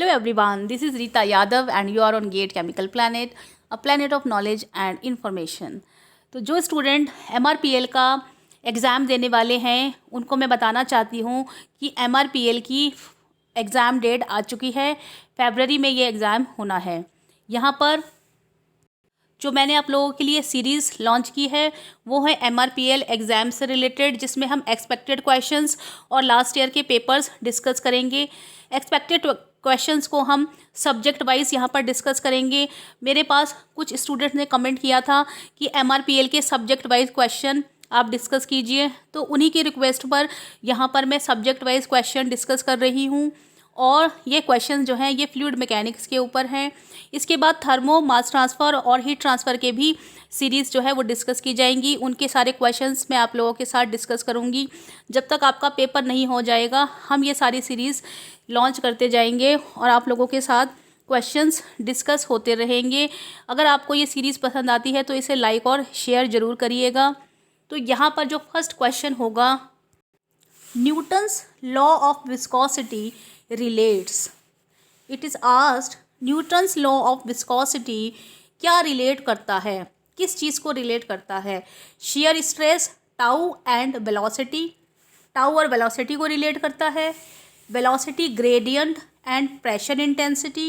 Hello everyone, this is Rita Yadav and you are on GATE Chemical Planet, a planet of knowledge and information. तो जो student MRPL का exam देने वाले हैं उनको मैं बताना चाहती हूँ कि MRPL की एग्ज़ाम डेट आ चुकी है। फरवरी में ये एग्ज़ाम होना है। यहाँ पर जो मैंने आप लोगों के लिए सीरीज़ लॉन्च की है वो है MRPL एग्ज़ाम से रिलेटेड, जिसमें हम एक्सपेक्टेड क्वेश्चंस और लास्ट ईयर के पेपर्स डिस्कस करेंगे। एक्सपेक्टेड क्वेश्चंस को हम सब्जेक्ट वाइज यहाँ पर डिस्कस करेंगे। मेरे पास कुछ स्टूडेंट्स ने कमेंट किया था कि MRPL के सब्जेक्ट वाइज क्वेश्चन आप डिस्कस कीजिए, तो उन्हीं की रिक्वेस्ट पर यहाँ पर मैं सब्जेक्ट वाइज क्वेश्चन डिस्कस कर रही हूँ। और ये क्वेश्चन जो हैं ये फ्लूइड मैकेनिक्स के ऊपर हैं। इसके बाद थर्मो, मास ट्रांसफ़र और हीट ट्रांसफ़र के भी सीरीज़ जो है वो डिस्कस की जाएंगी। उनके सारे क्वेश्चंस मैं आप लोगों के साथ डिस्कस करूंगी। जब तक आपका पेपर नहीं हो जाएगा हम ये सारी सीरीज़ लॉन्च करते जाएंगे और आप लोगों के साथ क्वेश्चंस डिस्कस होते रहेंगे। अगर आपको ये सीरीज़ पसंद आती है तो इसे लाइक और शेयर ज़रूर करिएगा। तो यहाँ पर जो फर्स्ट क्वेश्चन होगा, Newton's law of viscosity relates. It is asked Newton's law of viscosity क्या रिलेट करता है, किस चीज़ को रिलेट करता है? Share stress, tau and velocity, tau और वेलोसिटी को रिलेट करता है। Velocity gradient and pressure intensity,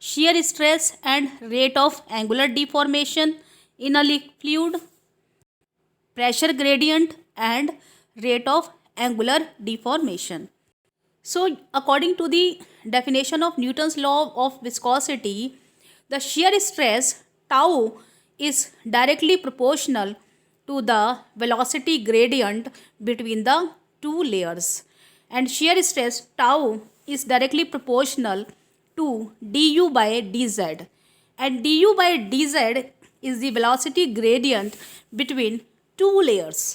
shear stress and rate of angular deformation in a fluid, pressure gradient and rate of angular deformation. So, according to the definition of Newton's law of viscosity, the shear stress tau is directly proportional to the velocity gradient between the two layers, and shear stress tau is directly proportional to du by dz, and du by dz is the velocity gradient between two layers,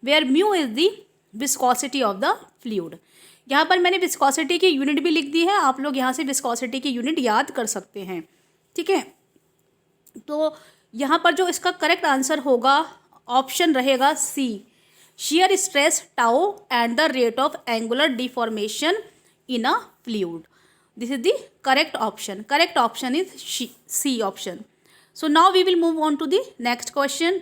where mu is the viscosity of the fluid. यहाँ पर मैंने viscosity की unit भी लिख दी है, आप लोग यहाँ से विस्कोसिटी की यूनिट याद कर सकते हैं, ठीक है। तो यहाँ पर जो इसका करेक्ट आंसर होगा ऑप्शन रहेगा C, shear stress tau and the rate of angular deformation in a fluid. This is the correct option. Correct option is C option. So now we will move on to the next question.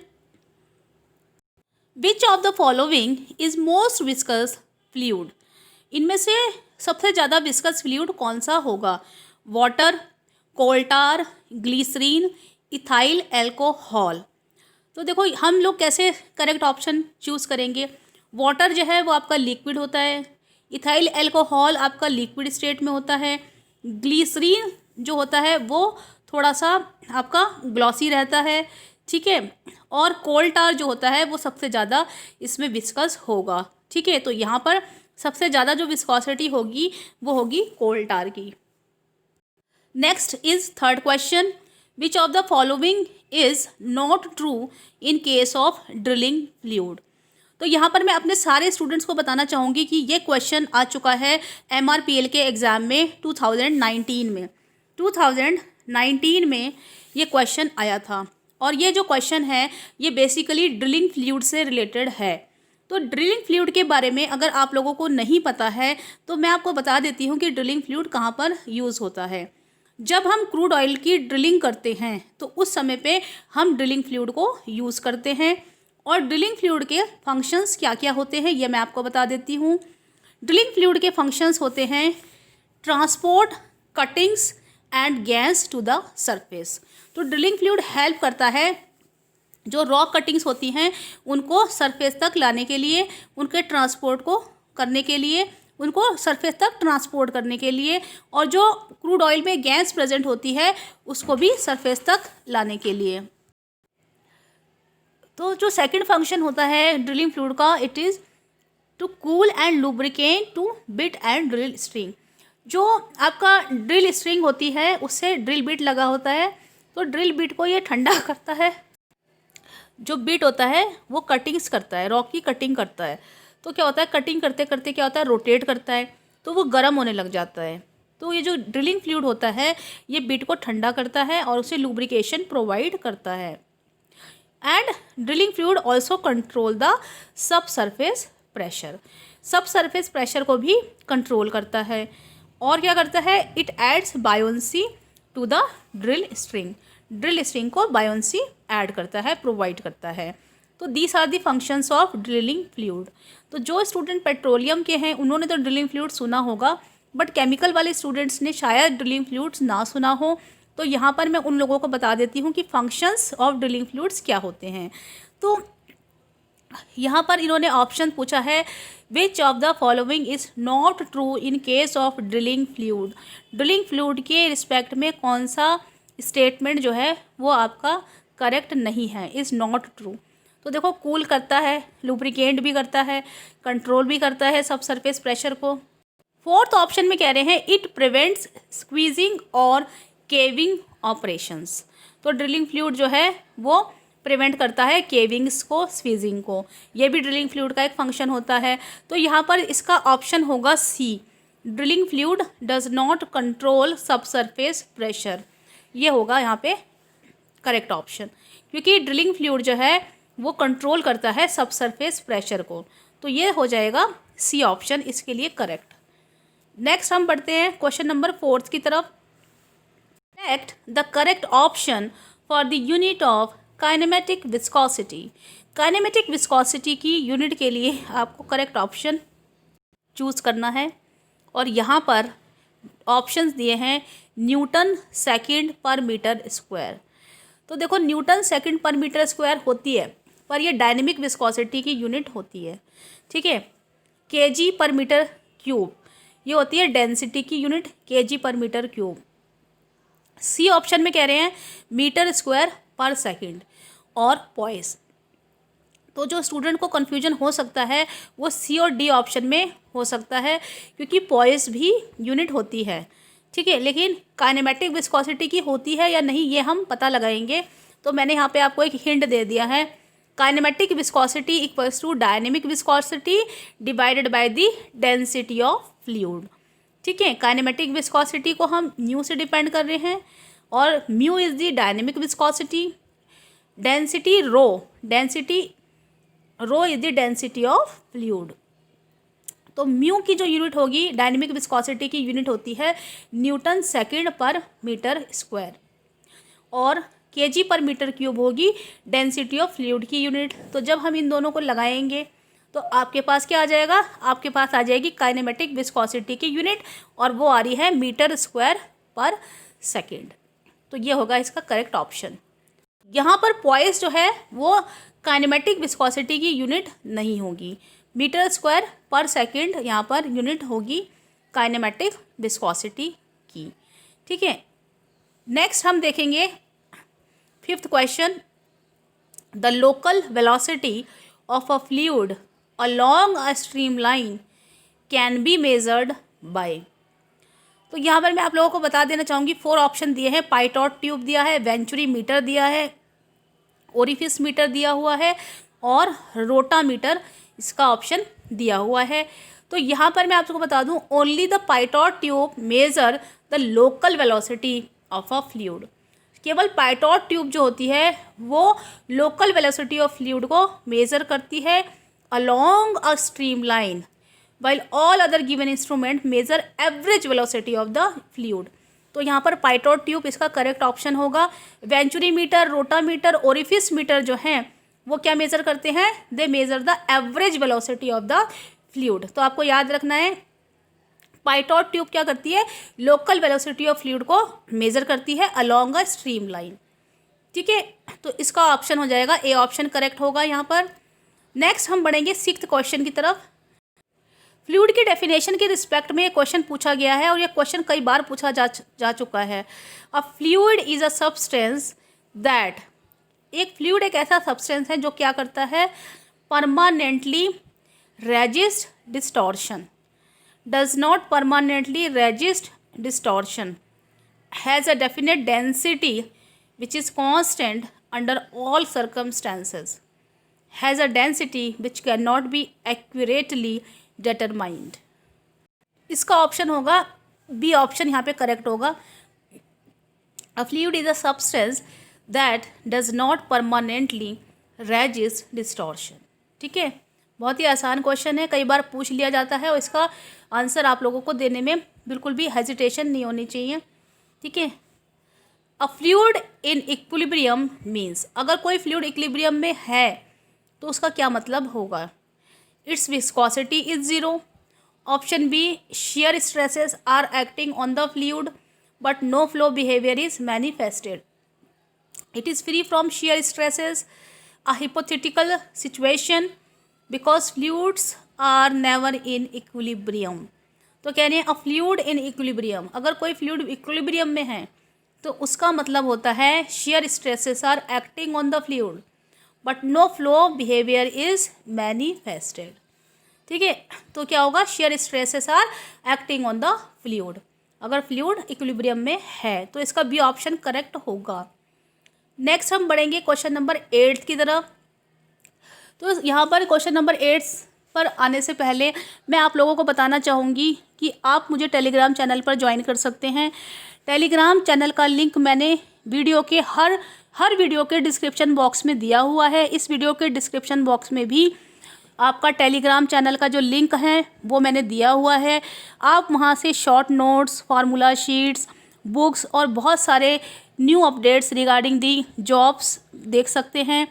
Which of the following is most viscous fluid? इनमें से सबसे ज़्यादा viscous fluid कौन सा होगा? Water, coal tar, glycerine, ethyl alcohol. तो देखो हम लोग कैसे करेक्ट ऑप्शन चूज़ करेंगे. वाटर जो है वो आपका लिक्विड होता है, इथाइल एल्कोहल आपका लिक्विड स्टेट में होता है, ग्लिसरीन जो होता है वो थोड़ा सा आपका ग्लॉसी रहता है, ठीक है, और कोल्टार जो होता है वो सबसे ज़्यादा इसमें विस्कस होगा, ठीक है. तो यहाँ पर सबसे ज़्यादा जो विस्कोसिटी होगी वो होगी कोल्टार की. Next is third question. Which of the following is not true in case of drilling fluid? तो यहाँ पर मैं अपने सारे स्टूडेंट्स को बताना चाहूँगी कि ये क्वेश्चन आ चुका है MRPL के एग्ज़ाम में 2019 में. 2019 में ये क्वेश्चन आया था और ये जो क्वेश्चन है ये बेसिकली ड्रिलिंग फ्लूइड से रिलेटेड है. तो ड्रिलिंग फ्लूइड के बारे में अगर आप लोगों को नहीं पता है तो मैं आपको बता देती हूँ कि ड्रिलिंग फ्लूइड कहाँ पर यूज़ होता है. जब हम क्रूड ऑयल की ड्रिलिंग करते हैं तो उस समय पे हम ड्रिलिंग फ्लूइड को यूज़ करते हैं. और ड्रिलिंग फ्लूइड के फंक्शंस क्या क्या होते हैं ये मैं आपको बता देती हूँ. ड्रिलिंग फ्लूइड के फंक्शंस होते हैं transport cuttings and gas to the surface. तो ड्रिलिंग फ्लूइड हेल्प करता है जो रॉक कटिंग्स होती हैं उनको सरफेस तक लाने के लिए, उनके ट्रांसपोर्ट को करने के लिए, उनको सरफेस तक ट्रांसपोर्ट करने के लिए, और जो क्रूड ऑयल में गैस प्रेजेंट होती है उसको भी सरफेस तक लाने के लिए. तो जो सेकंड फंक्शन होता है ड्रिलिंग फ्लूइड का, it is to cool and lubricate to bit and drill string. जो आपका ड्रिल स्ट्रिंग होती है उससे ड्रिल बिट लगा होता है, तो ड्रिल बिट को ये ठंडा करता है. जो बिट होता है वो कटिंग्स करता है, रॉक की कटिंग करता है. तो क्या होता है, कटिंग करते करते क्या होता है, रोटेट करता है तो वो गर्म होने लग जाता है. तो ये जो ड्रिलिंग फ्लूइड होता है ये बिट को ठंडा करता है और उसे लुब्रिकेशन प्रोवाइड करता है. And drilling fluid also control the subsurface pressure. Subsurface pressure को भी कंट्रोल करता है. और क्या करता है, it aids buoyancy to the drill string को बायोन्सी ऐड करता है, प्रोवाइड करता है। तो these are the functions of drilling fluid. तो जो स्टूडेंट पेट्रोलियम के हैं उन्होंने तो ड्रिलिंग फ्लूइड सुना होगा, बट केमिकल वाले स्टूडेंट्स ने शायद ड्रिलिंग फ्लूइड्स ना सुना हो। तो यहाँ पर मैं उन लोगों को बता देती हूँ कि फंक्शंस ऑफ ड्रिलिंग फ्लूइड्स क्या होते हैं। तो यहाँ पर इन्होंने ऑप्शन पूछा है, विच of the following is not true in case of drilling fluid. Drilling fluid के रिस्पेक्ट में कौन सा स्टेटमेंट जो है वो आपका करेक्ट नहीं है, इज़ नॉट ट्रू। तो देखो, कूल करता है, लुब्रिकेंट भी करता है, कंट्रोल भी करता है सब सरफेस प्रेशर को। फोर्थ ऑप्शन में कह रहे हैं, इट प्रिवेंट्स स्क्वीजिंग और केविंग ऑपरेशंस। तो ड्रिलिंग फ्लूइड जो है वो प्रिवेंट करता है केविंग्स को, स्क्वीजिंग को। ये भी ड्रिलिंग फ्लूइड का एक फंक्शन होता है। तो यहाँ पर इसका ऑप्शन होगा C, drilling fluid does not control subsurface pressure. ये होगा यहाँ पे करेक्ट ऑप्शन, क्योंकि ड्रिलिंग फ्लूइड जो है वो कंट्रोल करता है सब सरफेस प्रेशर को। तो ये हो जाएगा सी ऑप्शन इसके लिए करेक्ट। नेक्स्ट हम बढ़ते हैं क्वेश्चन नंबर 4 की तरफ। Select the correct option for the unit of kinematic viscosity. Kinematic viscosity की यूनिट के लिए आपको करेक्ट ऑप्शन चूज़ करना है, और यहाँ पर ऑप्शंस दिए हैं न्यूटन सेकंड पर मीटर स्क्वायर। तो देखो, न्यूटन सेकंड पर मीटर स्क्वायर होती है, पर ये डायनेमिक विस्कोसिटी की यूनिट होती है, ठीक है। केजी पर मीटर क्यूब ये होती है डेंसिटी की यूनिट, केजी पर मीटर क्यूब। सी ऑप्शन में कह रहे हैं मीटर स्क्वायर पर सेकंड और पॉइस। तो जो स्टूडेंट को कन्फ्यूजन हो सकता है वो सी और डी ऑप्शन में हो सकता है, क्योंकि पॉइस भी यूनिट होती है, ठीक है। लेकिन काइनेमेटिक विस्कोसिटी की होती है या नहीं ये हम पता लगाएंगे। तो मैंने यहाँ पे आपको एक हिंट दे दिया है, kinematic viscosity equals to dynamic viscosity divided by the density of fluid, ठीक है। काइनेमेटिक विस्कोसिटी को हम म्यू से डिपेंड कर रहे हैं, और mu is the dynamic viscosity. Density rho is the density of fluid. तो म्यू की जो यूनिट होगी डायनेमिक विस्कोसिटी की यूनिट होती है न्यूटन सेकंड पर मीटर स्क्वायर, और केजी पर मीटर क्यूब होगी डेंसिटी ऑफ फ्लूइड की यूनिट। तो जब हम इन दोनों को लगाएंगे तो आपके पास क्या आ जाएगा, आपके पास आ जाएगी काइनेमेटिक विस्कोसिटी की यूनिट, और वो आ रही है मीटर स्क्वायर पर सेकंड। तो ये होगा इसका करेक्ट ऑप्शन। यहाँ पर पॉइस जो है वो काइनेमेटिक विस्कोसिटी की यूनिट नहीं होगी, मीटर स्क्वायर पर सेकंड यहाँ पर यूनिट होगी काइनेमेटिक विस्कोसिटी की, ठीक है। नेक्स्ट हम देखेंगे 5th question, the local velocity of a fluid along a streamline can be measured by। तो यहाँ पर मैं आप लोगों को बता देना चाहूँगी 4 ऑप्शन दिए हैं। पाइटॉट ट्यूब दिया है, वेंचुरी मीटर दिया है, ओरिफिस मीटर दिया हुआ है, और रोटामीटर इसका ऑप्शन दिया हुआ है। तो यहाँ पर मैं आपको बता दूँ, only the pitot tube measure the local velocity of a fluid. केवल पाइटॉट ट्यूब जो होती है वो लोकल वेलोसिटी ऑफ फ्लूइड को मेज़र करती है along a streamline, while all other given instrument measure average velocity of the fluid। तो यहाँ पर पाइटॉट ट्यूब इसका करेक्ट ऑप्शन होगा। Venturi meter, rotameter, orifice meter जो हैं वो क्या मेज़र करते हैं, they measure the average velocity of the fluid. तो आपको याद रखना है पाइटॉट ट्यूब क्या करती है, लोकल वेलोसिटी ऑफ फ्लूइड को मेज़र करती है अलॉन्ग अ स्ट्रीम लाइन, ठीक है। तो इसका ऑप्शन हो जाएगा ए ऑप्शन करेक्ट होगा यहाँ पर। नेक्स्ट हम बढ़ेंगे 6th क्वेश्चन की तरफ। फ्लूइड की डेफिनेशन के रिस्पेक्ट में क्वेश्चन पूछा गया है, और यह क्वेश्चन कई बार पूछा जा चुका है। अ fluid is a substance that, एक फ्लूइड एक ऐसा सब्सटेंस है जो क्या करता है, permanently resist distortion, does not permanently resist distortion, has a definite density which is constant under all circumstances, has a density which cannot be accurately determined। इसका option होगा बी ऑप्शन यहाँ पे करेक्ट होगा। A fluid is a substance that does not permanently resist distortion, ठीक है। बहुत ही आसान question है, कई बार पूछ लिया जाता है और इसका आंसर आप लोगों को देने में बिल्कुल भी हेजिटेशन नहीं होनी चाहिए। ठीक है। अ फ्लूइड इन इक्विलिब्रियम मीन्स, अगर कोई फ्लूइड इक्विलिब्रियम में है तो उसका क्या मतलब होगा? It's viscosity is zero. Option B, shear stresses are acting on the fluid but no flow behavior is manifested. It is free from shear stresses. A hypothetical situation because fluids are never in equilibrium. तो कह रहे हैं a fluid in equilibrium, अगर कोई fluid equilibrium में है तो उसका मतलब होता है shear stresses are acting on the fluid but no flow behavior is manifested. ठीक है, तो क्या होगा? Shear stresses are acting on the fluid, अगर फ्लूइड इक्विलिब्रियम में है तो इसका बी ऑप्शन करेक्ट होगा। नेक्स्ट हम बढ़ेंगे क्वेश्चन नंबर 8 की तरफ। तो यहाँ पर क्वेश्चन नंबर 8 पर आने से पहले मैं आप लोगों को बताना चाहूँगी कि आप मुझे टेलीग्राम चैनल पर ज्वाइन कर सकते हैं। टेलीग्राम चैनल का लिंक मैंने वीडियो के हर वीडियो के डिस्क्रिप्शन बॉक्स में दिया हुआ है। इस वीडियो के डिस्क्रिप्शन बॉक्स में भी आपका टेलीग्राम चैनल का जो लिंक है वो मैंने दिया हुआ है। आप वहाँ से short notes, formula sheets, books और बहुत सारे new updates regarding the jobs देख सकते हैं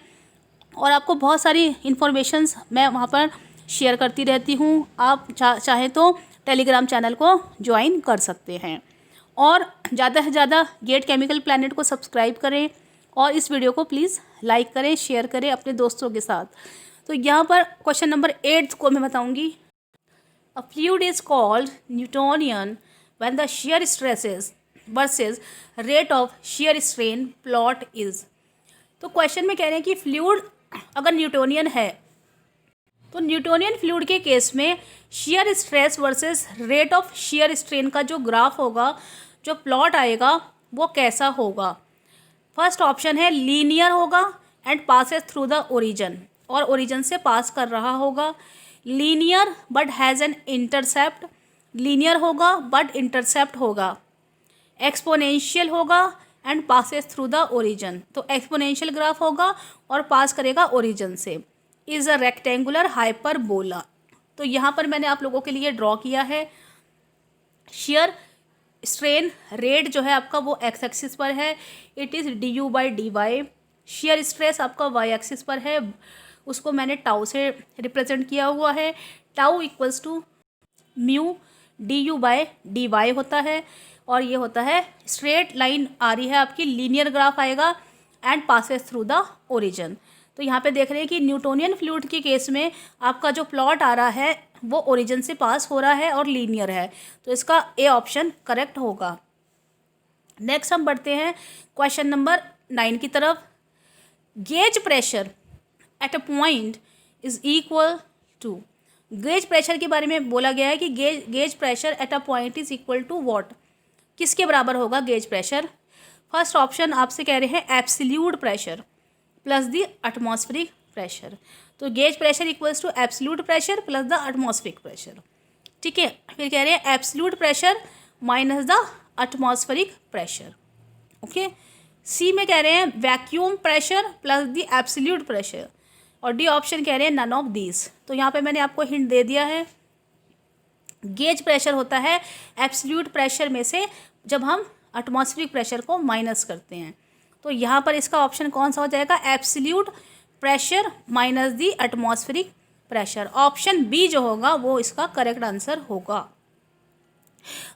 और आपको बहुत सारी इन्फॉर्मेशंस मैं वहाँ पर शेयर करती रहती हूँ। आप चाहें तो टेलीग्राम चैनल को ज्वाइन कर सकते हैं और ज़्यादा से ज़्यादा गेट केमिकल प्लैनेट को सब्सक्राइब करें और इस वीडियो को प्लीज़ लाइक करें, शेयर करें अपने दोस्तों के साथ। तो यहाँ पर क्वेश्चन नंबर 8 को मैं बताऊँगी। अ fluid is called Newtonian when the shear stresses versus rate of shear strain plot is. तो क्वेश्चन में कह रहे हैं कि फ्लूइड अगर न्यूटोनियन है तो न्यूटोनियन फ्लूइड के केस में shear stress versus rate of shear strain का जो ग्राफ होगा, जो प्लॉट आएगा वो कैसा होगा? फर्स्ट ऑप्शन है लीनियर होगा and passes through the origin, और ओरिजिन से पास कर रहा होगा। Linear but has an intercept, linear होगा बट इंटरसेप्ट होगा। एक्सपोनेंशियल होगा and passes through the origin, तो एक्सपोनेंशियल ग्राफ होगा और पास करेगा ओरिजिन से। इज़ अ रेक्टेंगुलर हाइपरबोला, तो यहाँ पर मैंने आप लोगों के लिए ड्रॉ किया है। शेयर स्ट्रेन रेट जो है आपका वो एक्स एक्सिस पर है, it is du/dy। Shear stress आपका वाई एक्सिस पर है, उसको मैंने टाउ से रिप्रेजेंट किया हुआ है। Tau equals to mu du/dy होता है और ये होता है स्ट्रेट लाइन आ रही है आपकी, लीनियर ग्राफ आएगा and passes through the origin. तो यहाँ पे देख रहे हैं कि न्यूटोनियन फ्लूइड के केस में आपका जो प्लॉट आ रहा है वो ओरिजिन से पास हो रहा है और लीनियर है, तो इसका ए ऑप्शन करेक्ट होगा। नेक्स्ट हम बढ़ते हैं क्वेश्चन नंबर 9 की तरफ। Gauge pressure at a point is equal to, gauge pressure के बारे में बोला गया है कि gauge pressure at a point is equal to what, किसके बराबर होगा गेज प्रेशर? फर्स्ट ऑप्शन आपसे कह रहे हैं absolute pressure plus the atmospheric pressure, तो gauge pressure equals to absolute pressure plus the atmospheric pressure. ठीक है, फिर कह रहे हैं absolute pressure minus the atmospheric pressure. Okay, C में कह रहे हैं vacuum pressure plus the absolute pressure, और डी ऑप्शन कह रहे हैं नन ऑफ दीज। तो यहाँ पे मैंने आपको हिंट दे दिया है। गेज प्रेशर होता है एब्सोल्यूट प्रेशर में से जब हम एटमॉस्फेरिक प्रेशर को माइनस करते हैं, तो यहाँ पर इसका ऑप्शन कौन सा हो जाएगा? एब्सोल्यूट प्रेशर माइनस दी एटमॉस्फेरिक प्रेशर। ऑप्शन बी जो होगा वो इसका करेक्ट आंसर होगा।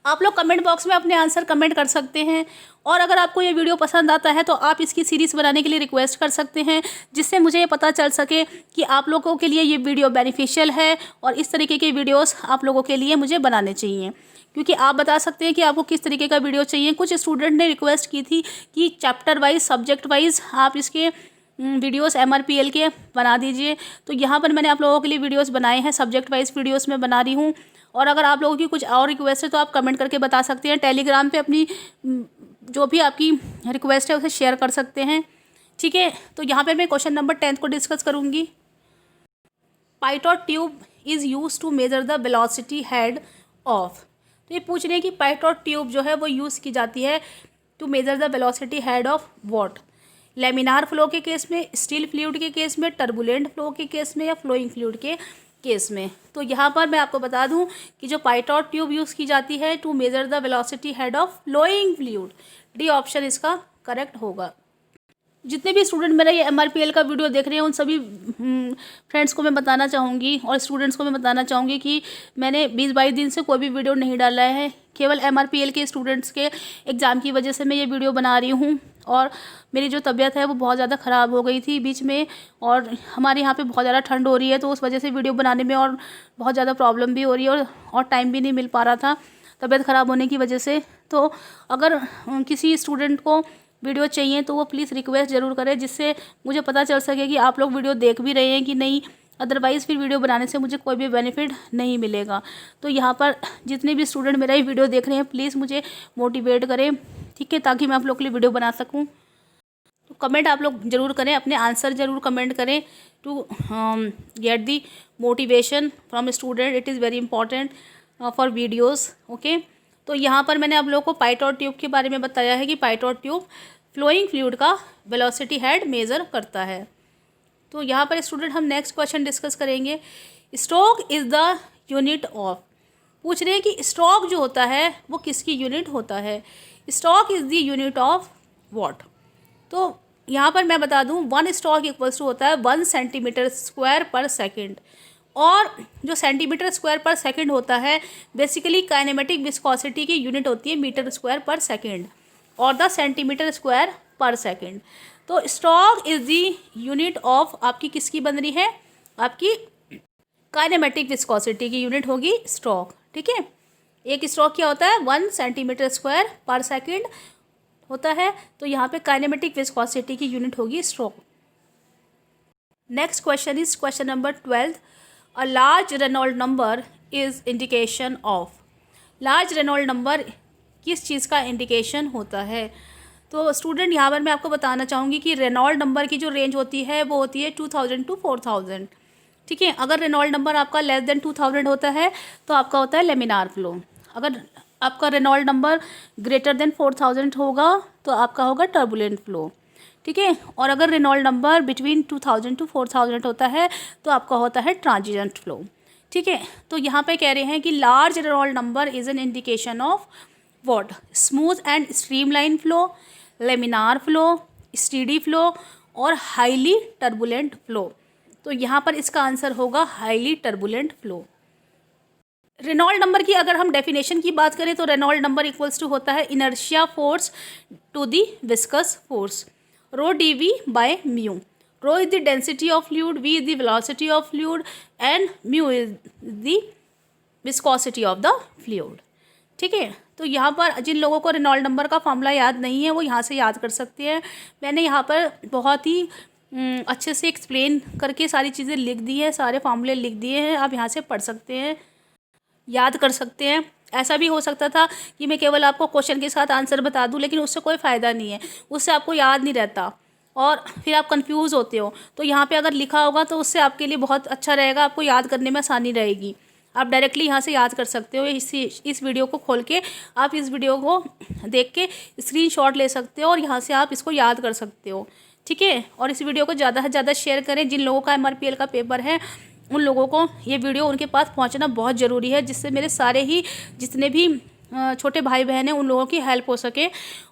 आप लोग कमेंट बॉक्स में अपने आंसर कमेंट कर सकते हैं और अगर आपको ये वीडियो पसंद आता है तो आप इसकी सीरीज़ बनाने के लिए रिक्वेस्ट कर सकते हैं, जिससे मुझे ये पता चल सके कि आप लोगों के लिए ये वीडियो बेनिफिशियल है और इस तरीके के वीडियोस आप लोगों के लिए मुझे बनाने चाहिए, क्योंकि आप बता सकते हैं कि आपको किस तरीके का वीडियो चाहिए। कुछ स्टूडेंट ने रिक्वेस्ट की थी कि चैप्टर वाइज, सब्जेक्ट वाइज आप इसके वीडियोस MRPL के बना दीजिए, तो यहाँ पर मैंने आप लोगों के लिए वीडियोस बनाए हैं, सब्जेक्ट वाइज वीडियोस मैं बना रही हूँ। और अगर आप लोगों की कुछ और रिक्वेस्ट है तो आप कमेंट करके बता सकते हैं। टेलीग्राम पे अपनी जो भी आपकी रिक्वेस्ट है उसे शेयर कर सकते हैं। ठीक है, तो यहाँ पे मैं क्वेश्चन नंबर 10 को डिस्कस करूँगी। Pitot tube is use to measure the velocity head of, तो ये पूछ रहे हैं कि पाइटॉट ट्यूब जो है वो यूज़ की जाती है to measure the velocity head of what? Laminar flow के केस में, स्टील फ्लूइड के केस में, टर्बुलेंट फ्लो के केस में, या फ्लोइंग फ्लूइड के केस में। तो यहाँ पर मैं आपको बता दूं कि जो पाइटॉट ट्यूब यूज़ की जाती है to measure the velocity head of flowing fluid. D option इसका करेक्ट होगा। जितने भी स्टूडेंट मेरा ये MRPL का वीडियो देख रहे हैं उन सभी फ्रेंड्स को मैं बताना चाहूँगी और स्टूडेंट्स को मैं बताना चाहूँगी कि मैंने 20-22 दिन से कोई भी वीडियो नहीं डाला है। केवल MRPL के स्टूडेंट्स के एग्ज़ाम की वजह से मैं ये वीडियो बना रही हूँ। और मेरी जो तबीयत है वो बहुत ज़्यादा ख़राब हो गई थी बीच में, और हमारे यहाँ पे बहुत ज़्यादा ठंड हो रही है, तो उस वजह से वीडियो बनाने में और बहुत ज़्यादा प्रॉब्लम भी हो रही है और टाइम भी नहीं मिल पा रहा था तबीयत ख़राब होने की वजह से। तो अगर किसी स्टूडेंट को वीडियो चाहिए तो वो प्लीज़ रिक्वेस्ट ज़रूर करें, जिससे मुझे पता चल सके कि आप लोग वीडियो देख भी रहे हैं कि नहीं। अदरवाइज़ फिर वीडियो बनाने से मुझे कोई भी बेनिफिट नहीं मिलेगा। तो यहाँ पर जितने भी स्टूडेंट मेरा ये वीडियो देख रहे हैं प्लीज़ मुझे मोटिवेट करें, ठीक है, ताकि मैं आप लोग के लिए वीडियो बना सकूँ। तो कमेंट आप लोग ज़रूर करें, अपने आंसर ज़रूर कमेंट करें to get the motivation from student. It is very important for videos. Okay, तो यहाँ पर मैंने आप लोगों को पाइटॉट ट्यूब के बारे में बताया है कि पाइटॉट ट्यूब फ्लोइंग फ्लूइड का वेलोसिटी हेड मेज़र करता है। तो यहाँ पर स्टूडेंट हम नेक्स्ट क्वेश्चन डिस्कस करेंगे। Stroke is the unit of, पूछ रहे हैं कि स्ट्रोक जो होता है वो किसकी यूनिट होता है। Stroke is the unit of what. तो यहाँ पर मैं बता दूँ 1 स्ट्रोक इक्वल्स टू होता है 1 सेंटीमीटर स्क्वायर पर सेकेंड। और जो सेंटीमीटर स्क्वायर पर सेकंड होता है बेसिकली काइनेमेटिक विस्कोसिटी की यूनिट होती है मीटर स्क्वायर पर सेकंड और द सेंटीमीटर स्क्वायर पर सेकंड। तो stroke is the unit of आपकी किसकी बन रही है, आपकी काइनेमेटिक विस्कोसिटी की यूनिट होगी स्ट्रोक, ठीक है। एक स्ट्रोक क्या होता है 1 सेंटीमीटर स्क्वायर पर सेकंड होता है, तो यहाँ पे काइनेमेटिक विस्कोसिटी की यूनिट होगी stroke. Next question is question number 12। A large Reynolds number is indication of। Large Reynold number किस चीज़ का इंडिकेशन होता है। तो स्टूडेंट यहाँ पर मैं आपको बताना चाहूँगी कि रेनॉल्ड नंबर की जो रेंज होती है वो होती है 2000 to 4000, ठीक है। अगर रेनॉल्ड नंबर आपका लेस देन 2000 होता है तो आपका होता है लेमिनार फ्लो। अगर आपका रेनॉल्ड नंबर ग्रेटर देन 4000 होगा तो आपका होगा टर्बुलेंट फ्लो, ठीक है। और अगर रेनॉल्ड नंबर बिटवीन 2000 to 4000 होता है तो आपका होता है ट्रांजिएंट फ्लो, ठीक है। तो यहाँ पे कह रहे हैं कि large Reynold number is an indication of what, smooth and streamline flow, laminar flow, steady flow और हाईली टर्बुलेंट फ्लो। तो यहाँ पर इसका आंसर होगा highly turbulent flow. Reynold number की अगर हम डेफिनेशन की बात करें तो रेनॉल्ड नंबर इक्वल्स टू होता है inertia force to the viscous force, rho dv by mu। rho is the density of fluid, v is the velocity of fluid and mu is the viscosity of the fluid, ठीक है। तो यहाँ पर जिन लोगों को Reynold number का formula याद नहीं है वो यहाँ से याद कर सकते हैं। मैंने यहाँ पर बहुत ही अच्छे से एक्सप्लेन करके सारी चीज़ें लिख दी है, सारे फार्मूले लिख दिए हैं, आप यहाँ से पढ़ सकते हैं, याद कर सकते हैं। ऐसा भी हो सकता था कि मैं केवल आपको क्वेश्चन के साथ आंसर बता दूं, लेकिन उससे कोई फ़ायदा नहीं है, उससे आपको याद नहीं रहता और फिर आप कंफ्यूज होते हो। तो यहाँ पे अगर लिखा होगा तो उससे आपके लिए बहुत अच्छा रहेगा, आपको याद करने में आसानी रहेगी। आप डायरेक्टली यहाँ से याद कर सकते हो। इस वीडियो को खोल के आप इस वीडियो को देख के स्क्रीनशॉट ले सकते हो और यहाँ से आप इसको याद कर सकते हो, ठीक है। और इस वीडियो को ज़्यादा से ज़्यादा शेयर करें। जिन लोगों का MRPL का पेपर है उन लोगों को ये वीडियो उनके पास पहुंचना बहुत ज़रूरी है, जिससे मेरे सारे ही जितने भी छोटे भाई बहन हैं उन लोगों की हेल्प हो सके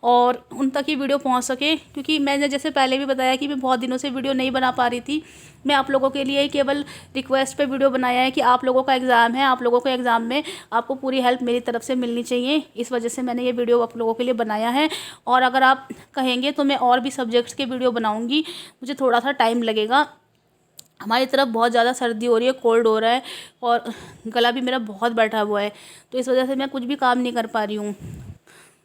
और उन तक ये वीडियो पहुंच सके। क्योंकि मैंने जैसे पहले भी बताया कि मैं बहुत दिनों से वीडियो नहीं बना पा रही थी। मैं आप लोगों के लिए केवल रिक्वेस्ट पे वीडियो बनाया है कि आप लोगों का एग्ज़ाम है, आप लोगों को एग्ज़ाम में आपको पूरी हेल्प मेरी तरफ से मिलनी चाहिए, इस वजह से मैंने ये वीडियो आप लोगों के लिए बनाया है। और अगर आप कहेंगे तो मैं और भी सब्जेक्ट्स के वीडियो बनाऊँगी, मुझे थोड़ा सा टाइम लगेगा। हमारी तरफ बहुत ज़्यादा सर्दी हो रही है, कोल्ड हो रहा है और गला भी मेरा बहुत बैठा हुआ है, तो इस वजह से मैं कुछ भी काम नहीं कर पा रही हूँ,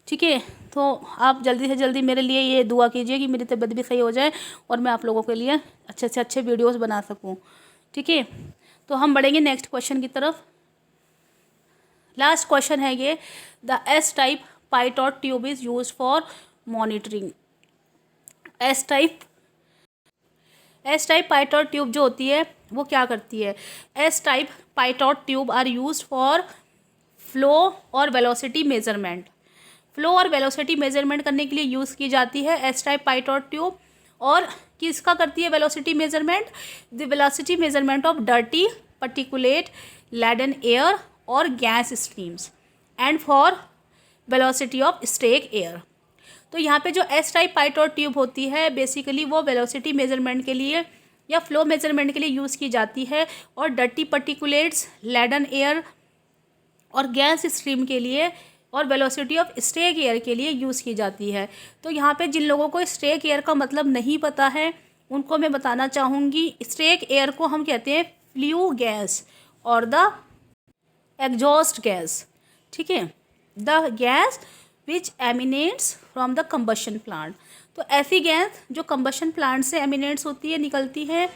ठीक है। तो आप जल्दी से जल्दी मेरे लिए ये दुआ कीजिए कि मेरी तबीयत भी सही हो जाए और मैं आप लोगों के लिए अच्छे से अच्छे वीडियोस बना सकूँ, ठीक है। तो हम बढ़ेंगे नेक्स्ट क्वेश्चन की तरफ। लास्ट क्वेश्चन है ये, the S type Pitot tube is use for monitoring. S type Pitot tube जो होती है वो क्या करती है। S type Pitot tube are used for flow और वेलोसिटी मेजरमेंट। फ्लो और वेलोसिटी मेजरमेंट करने के लिए यूज़ की जाती है एस टाइप पाइटॉट ट्यूब। और किसका करती है velocity measurement? The velocity measurement of dirty particulate laden air और gas streams and for velocity of stack air. तो यहाँ पे जो एस टाइप पाइटोट ट्यूब होती है बेसिकली वो वेलोसिटी मेजरमेंट के लिए या फ्लो मेजरमेंट के लिए यूज़ की जाती है, और डर्टी पर्टिकुलेट्स लैडन एयर और गैस स्ट्रीम के लिए और वेलोसिटी ऑफ स्टेक एयर के लिए यूज़ की जाती है। तो यहाँ पे जिन लोगों को स्टेक एयर का मतलब नहीं पता है उनको मैं बताना चाहूँगी, स्टेक एयर को हम कहते हैं फ्लू गैस और द एग्जॉस्ट गैस, ठीक है, the gas which emanates from the combustion plant. तो ऐसी गैस जो कंबशन प्लांट से एमिनेट्स होती है, निकलती है।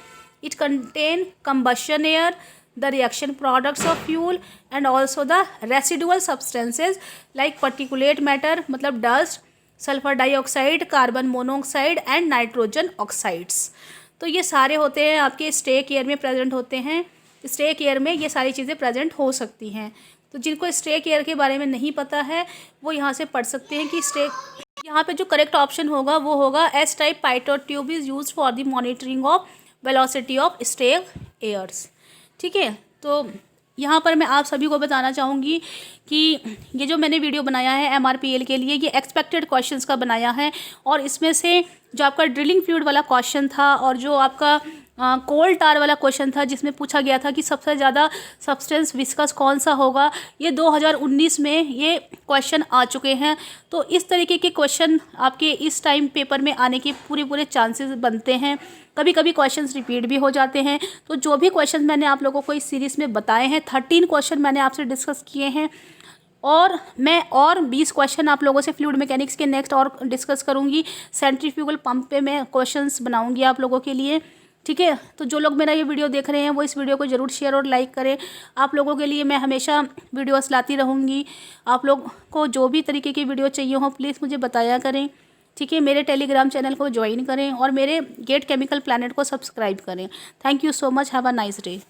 It contain combustion air, the reaction products of fuel and also the residual substances like particulate matter मतलब dust, sulphur dioxide, carbon monoxide and nitrogen oxides. तो ये सारे होते हैं आपके स्टेक एयर में प्रेजेंट होते हैं। स्टेक एयर में ये सारी चीज़ें प्रेजेंट हो सकती हैं। तो जिनको स्टेक एयर के बारे में नहीं पता है वो यहाँ से पढ़ सकते हैं कि स्टेक, यहाँ पे जो करेक्ट ऑप्शन होगा वो होगा S type Pitot tube is use for the monitoring of velocity of stack airs, ठीक है। तो यहाँ पर मैं आप सभी को बताना चाहूँगी कि ये जो मैंने वीडियो बनाया है MRPL के लिए ये एक्सपेक्टेड क्वेश्चंस का बनाया है, और इसमें से जो आपका ड्रिलिंग फ्लूइड वाला क्वेश्चन था और जो आपका कोल टार वाला क्वेश्चन था जिसमें पूछा गया था कि सबसे ज़्यादा सब्सटेंस विस्कस कौन सा होगा, ये 2019 में ये क्वेश्चन आ चुके हैं। तो इस तरीके के क्वेश्चन आपके इस टाइम पेपर में आने के पूरे चांसेस बनते हैं। कभी कभी क्वेश्चंस रिपीट भी हो जाते हैं। तो जो भी क्वेश्चन मैंने आप लोगों को इस सीरीज़ में बताए हैं 13 क्वेश्चन मैंने आपसे डिस्कस किए हैं, और मैं और 20 क्वेश्चन आप लोगों से फ्लूइड मैकेनिक्स के नेक्स्ट और डिस्कस करूंगी। सेंट्रीफ्यूगल पंप पे मैं क्वेश्चंस बनाऊंगी आप लोगों के लिए, ठीक है। तो जो लोग मेरा ये वीडियो देख रहे हैं वो इस वीडियो को ज़रूर शेयर और लाइक करें। आप लोगों के लिए मैं हमेशा वीडियोस लाती रहूँगी। आप लोग को जो भी तरीके की वीडियो चाहिए हो प्लीज़ मुझे बताया करें, ठीक है। मेरे टेलीग्राम चैनल को ज्वाइन करें और मेरे गेट केमिकल प्लैनेट को सब्सक्राइब करें। Thank you so much, have a nice day.